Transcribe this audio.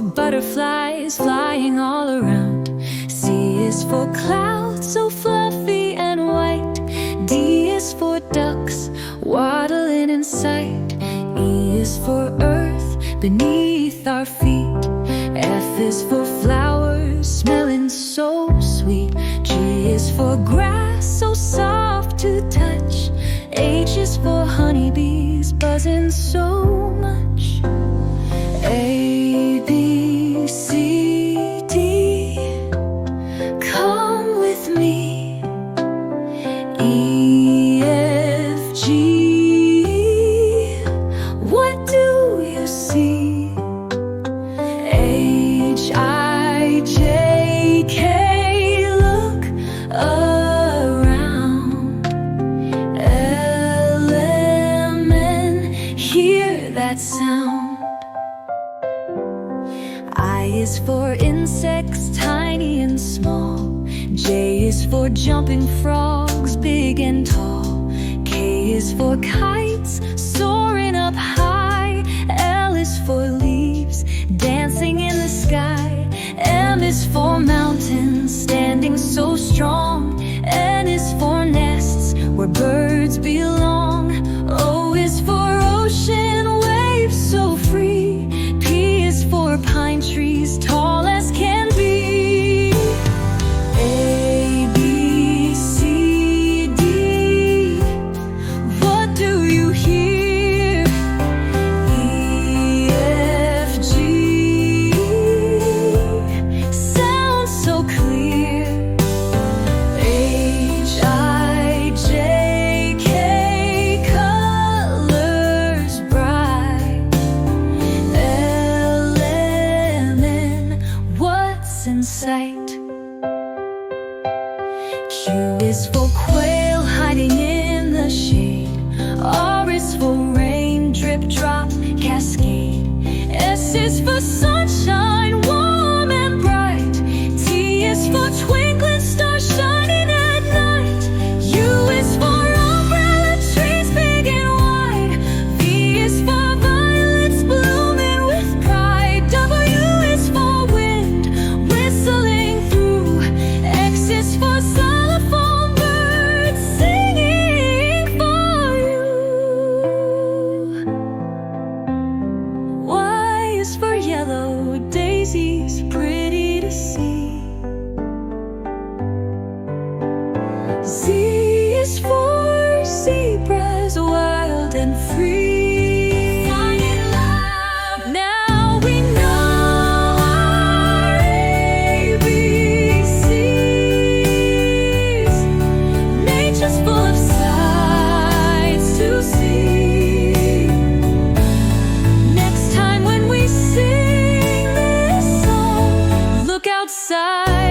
butterflies flying all around. C is for clouds so fluffy and white. D is for ducks waddling in sight. E is for earth beneath our feet. F is for flowers smelling so sweet. G is for grass so soft to touch. H is for honeybees buzzing so much. A, B, C, D, come with me. E, F, G, what do you see? H, I, J, K, look around. L, M, N, hear that sound. I is for insects, tiny and small. J is for jumping frogs, big and tall. K is for kites, soaring up high. L is for leaves, dancing in the sky. M is for mountains, standing so strong. N is for nests, where birds belong. O is for ocean, waves so free. P is for pine trees, tall as can be. A, B, C, D, what do you hear? E, F, G, sounds so clear. H, I, J, K, colors bright. L, M, N, what's in sight? Q is for quail hiding in the shade. R is for rain, drip, drop, cascade. S is for sunshine, warm and bright. T is for twinkling stars shining at night. U is for umbrella trees big and wide. V is for violets blooming with pride. W is for wind whistling through. X is for xylophone birds singing for you. Y is for yellow daisies pretty to see. Z is for zebras wild and free. Now we know our ABCs. Nature's full of sights to see. Next time when we sing this song, look outside.